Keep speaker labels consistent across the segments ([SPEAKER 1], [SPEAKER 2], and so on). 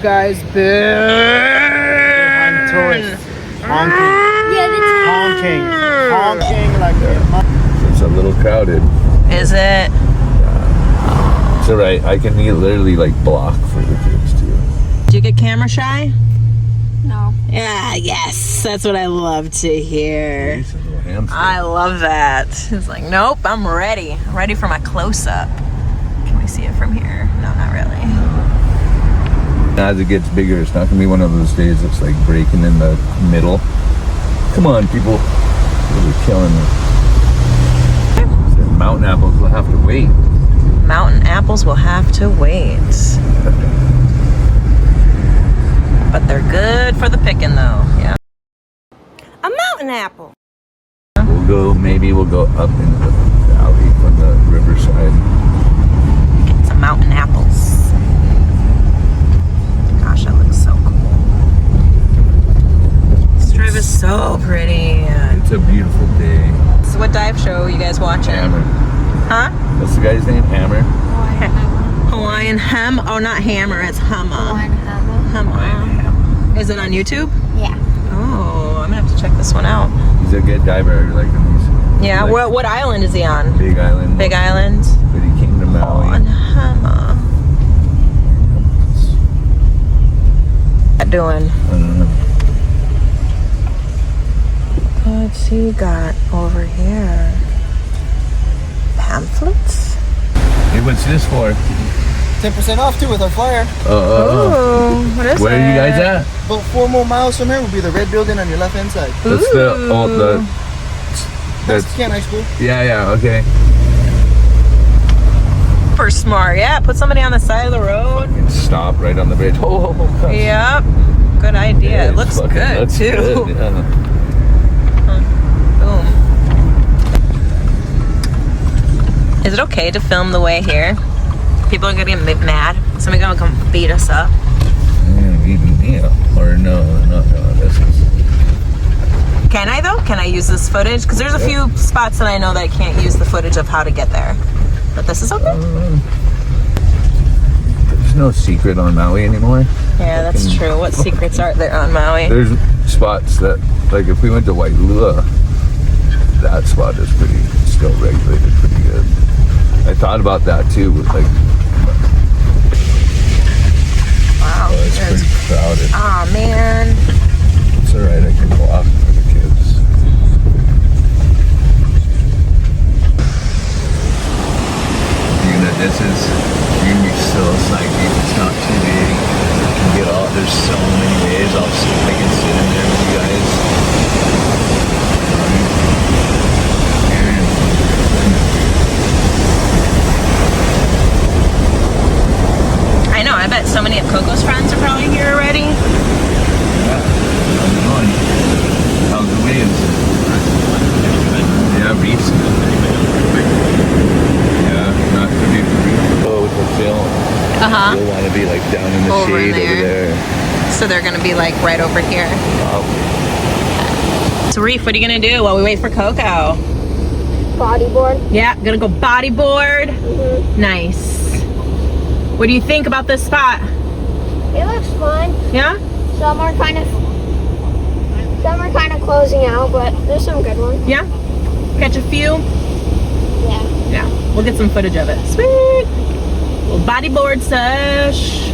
[SPEAKER 1] guys burn.
[SPEAKER 2] Tourists. Honking. Honking like
[SPEAKER 3] It's a little crowded.
[SPEAKER 4] Is it?
[SPEAKER 3] It's alright. I can literally like block for the kids too.
[SPEAKER 4] Do you get camera shy?
[SPEAKER 5] No.
[SPEAKER 4] Yeah, yes. That's what I love to hear.
[SPEAKER 3] He's a little hamster.
[SPEAKER 4] I love that. It's like, nope, I'm ready. I'm ready for my close-up. Can we see it from here? No, not really.
[SPEAKER 3] As it gets bigger, it's not gonna be one of those days that's like breaking in the middle. Come on, people. You're killing me. Mountain apples will have to wait.
[SPEAKER 4] Mountain apples will have to wait. But they're good for the picking though, yeah.
[SPEAKER 5] A mountain apple.
[SPEAKER 3] Maybe we'll go up in the valley from the riverside.
[SPEAKER 4] Get some mountain apples. Gosh, that looks so cool. This drive is so pretty.
[SPEAKER 3] It's a beautiful day.
[SPEAKER 4] So what dive show are you guys watching?
[SPEAKER 3] Hammer.
[SPEAKER 4] Huh?
[SPEAKER 3] What's the guy's name? Hammer?
[SPEAKER 4] Hawaiian Hem? Oh, not Hammer, it's Humma.
[SPEAKER 5] Hawaiian hammer.
[SPEAKER 4] Humma. Is it on YouTube?
[SPEAKER 5] Yeah.
[SPEAKER 4] Oh, I'm gonna have to check this one out.
[SPEAKER 3] He's a good diver. I like him.
[SPEAKER 4] Yeah,
[SPEAKER 3] like
[SPEAKER 4] what island is he on?
[SPEAKER 3] Big Island.
[SPEAKER 4] Big Island?
[SPEAKER 3] But he came to Maui.
[SPEAKER 4] On Humma. What doing?
[SPEAKER 3] I don't know.
[SPEAKER 4] What's he got over here? Pamphlets?
[SPEAKER 3] Hey, what's this for?
[SPEAKER 2] 10% off too with our flyer.
[SPEAKER 4] Oh, what is
[SPEAKER 3] Where
[SPEAKER 4] it?
[SPEAKER 3] are you guys at?
[SPEAKER 2] About 4 more miles from here will be the red building on your left hand side.
[SPEAKER 3] That's
[SPEAKER 2] That's Can High School.
[SPEAKER 3] yeah, okay.
[SPEAKER 4] Super smart. Yeah, put somebody on the side of the road.
[SPEAKER 3] Fucking stop right on the bridge. Oh, gosh.
[SPEAKER 4] Yep. Good idea.
[SPEAKER 3] Yeah,
[SPEAKER 4] It looks
[SPEAKER 3] fucking-
[SPEAKER 4] good
[SPEAKER 3] that's
[SPEAKER 4] too.
[SPEAKER 3] good, yeah.
[SPEAKER 4] Boom. Is it okay to film the way here? People are gonna get mad. Somebody's gonna come beat us up.
[SPEAKER 3] Or no, this is...
[SPEAKER 4] Can I though? Can I use this footage? Because there's a few spots that I know that I can't use the footage of how to get there. But this is okay?
[SPEAKER 3] There's no secret on Maui anymore.
[SPEAKER 4] Yeah, that's true. What secrets are there on Maui?
[SPEAKER 3] There's spots that, like if we went to Wailua, that spot is still regulated pretty good. I thought about that too, with like...
[SPEAKER 4] Wow.
[SPEAKER 3] Oh, it's pretty crowded.
[SPEAKER 4] Aw, man.
[SPEAKER 3] It's alright, I can walk for the kids. This is gonna be so psychy. It's not too big. You can get all. There's so many ways. I can sit in there with you guys.
[SPEAKER 4] I know. I bet so many of Coco's friends are probably here already.
[SPEAKER 3] Yeah. How's it going? How's the waves? Yeah, Reef's good. Not to be with the film. You'll want to be like down in the shade over there.
[SPEAKER 4] So they're gonna be like right over here. So Reef, what are you gonna do while we wait for Coco?
[SPEAKER 5] Bodyboard.
[SPEAKER 4] Yeah, gonna go bodyboard. Nice. What do you think about this spot?
[SPEAKER 5] It looks fun.
[SPEAKER 4] Yeah?
[SPEAKER 5] Some are kind of closing out, but there's some good ones.
[SPEAKER 4] Yeah? Catch a few?
[SPEAKER 5] Yeah.
[SPEAKER 4] Yeah. We'll get some footage of it. Sweet! Little bodyboard sesh.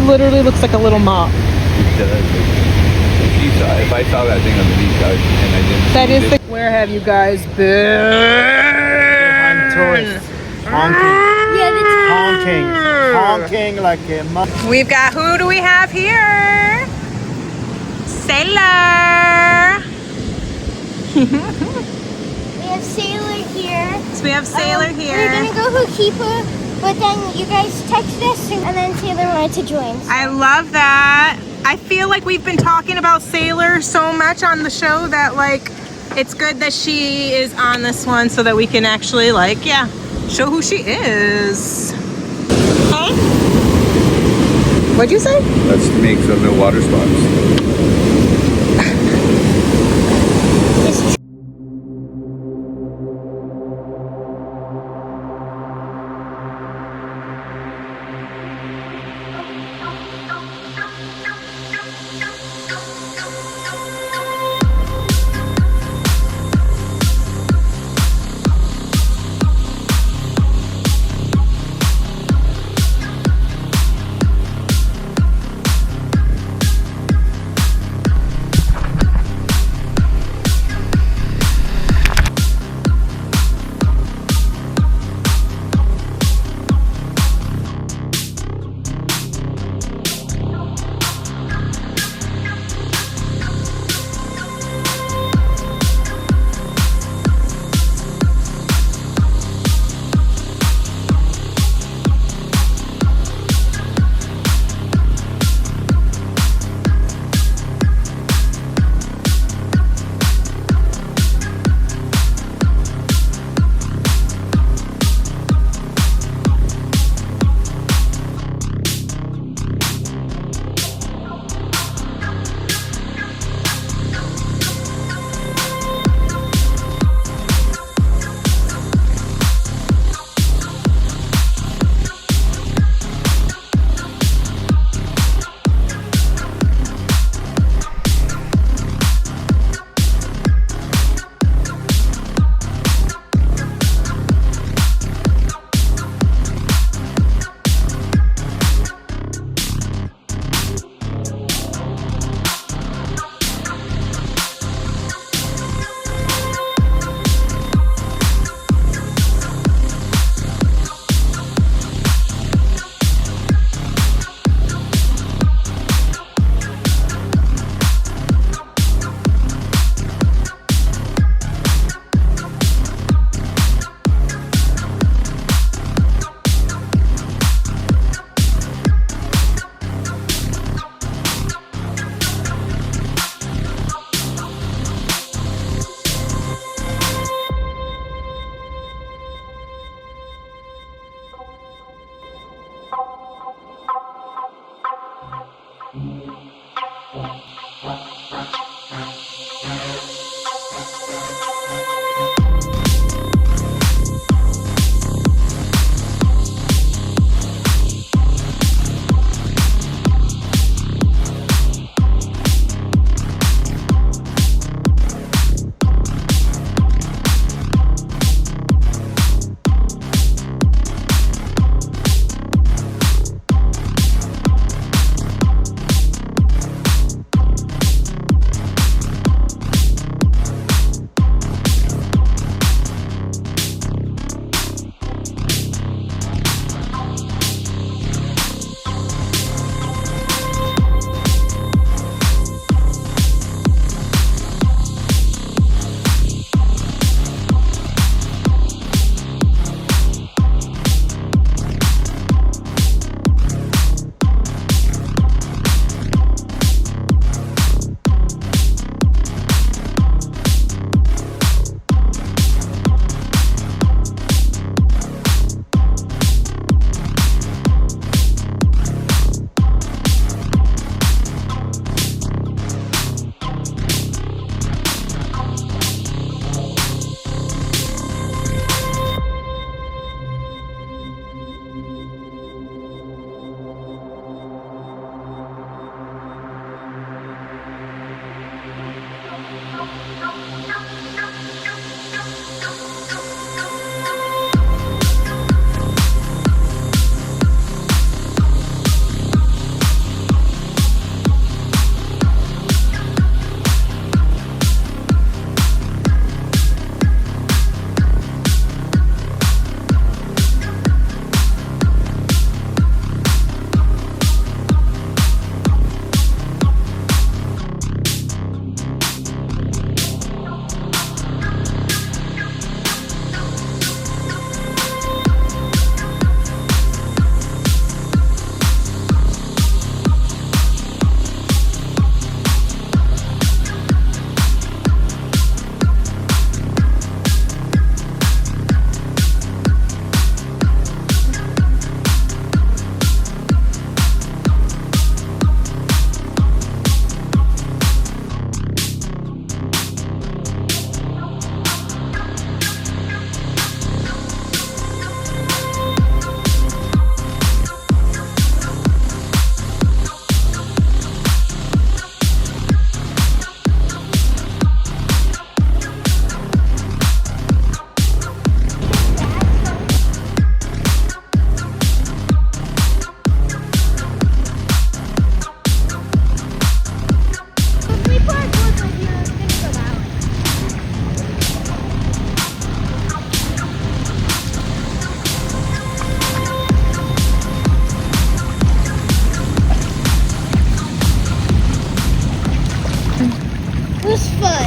[SPEAKER 4] literally looks like a little mop.
[SPEAKER 3] It does. If I saw that thing on the beach and I didn't
[SPEAKER 4] That
[SPEAKER 3] see
[SPEAKER 4] is
[SPEAKER 3] it,
[SPEAKER 4] the. Where have you guys been?
[SPEAKER 2] Tourists. Honking. Honking like a
[SPEAKER 4] We've got, who do we have here? Sayler.
[SPEAKER 5] We have Sayler here.
[SPEAKER 4] So we have Sayler here.
[SPEAKER 5] We're gonna go Hokipa, but then you guys texted us, and then Sayler wanted to join. So.
[SPEAKER 4] I love that. I feel like we've been talking about Sayler so much on the show that like it's good that she is on this one so that we can actually like, yeah, show who she is. Huh? What'd you say?
[SPEAKER 3] that's to make so no water spots.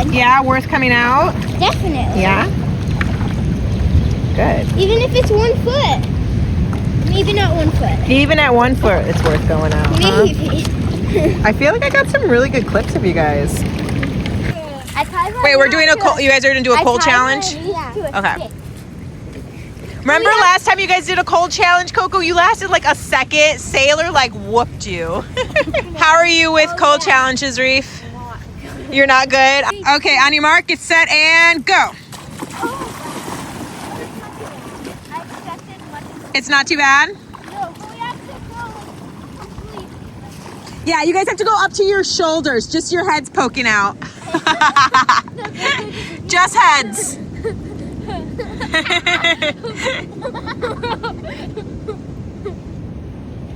[SPEAKER 5] good.
[SPEAKER 4] Yeah, worth coming out?
[SPEAKER 5] Definitely.
[SPEAKER 4] Yeah? Good.
[SPEAKER 5] Even if it's 1 foot. Maybe not 1 foot.
[SPEAKER 4] Even at 1 foot, it's worth going out, huh?
[SPEAKER 5] Maybe.
[SPEAKER 4] I feel like I got some really good clips of you guys.
[SPEAKER 5] I probably
[SPEAKER 4] Wait, we're doing a cold, you guys are gonna do a cold challenge?
[SPEAKER 5] Yeah.
[SPEAKER 4] Okay. Remember last time you guys did a cold challenge, Coco? You lasted like a second. Sayler like whooped you. How are you with cold challenges, Reef? You're not good? Okay, on your mark, get set, and go. It's not too bad?
[SPEAKER 5] No, but we have to go complete.
[SPEAKER 4] Yeah, you guys have to go up to your shoulders. Just your heads poking out. Just heads.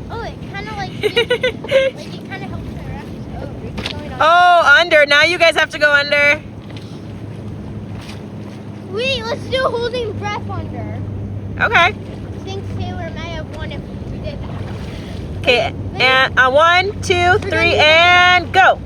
[SPEAKER 5] Oh, it kind of like it kind of helps her up. Oh, it's going on.
[SPEAKER 4] Oh, under. Now you guys have to go under.
[SPEAKER 5] Wait, let's do holding breath under.
[SPEAKER 4] Okay.
[SPEAKER 5] I think Sayler may have won if we did that.
[SPEAKER 4] Okay, and 1, 2, 3, and go.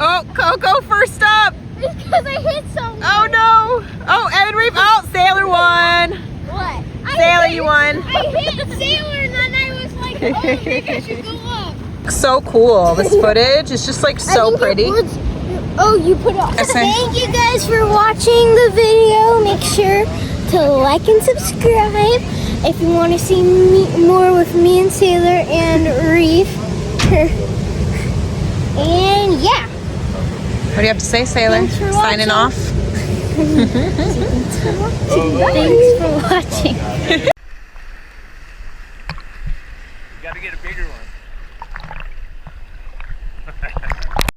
[SPEAKER 4] Oh, Coco first up.
[SPEAKER 5] It's because I hit someone.
[SPEAKER 4] Oh no. Oh, Evan Reef. Oh, Sayler won.
[SPEAKER 5] What?
[SPEAKER 4] Sayler, you won.
[SPEAKER 5] I hit Sayler and then I was like, oh, maybe I should go up.
[SPEAKER 4] So cool. This footage is just like so pretty.
[SPEAKER 5] Oh, you put it on. Thank you guys for watching the video. Make sure to like and subscribe if you want to see more with me and Sayler and Reef. And yeah.
[SPEAKER 4] What do you have to say, Sayler?
[SPEAKER 5] Thanks for
[SPEAKER 4] Signing
[SPEAKER 5] watching.
[SPEAKER 4] off.
[SPEAKER 5] Thanks for watching.
[SPEAKER 3] You gotta get a bigger one.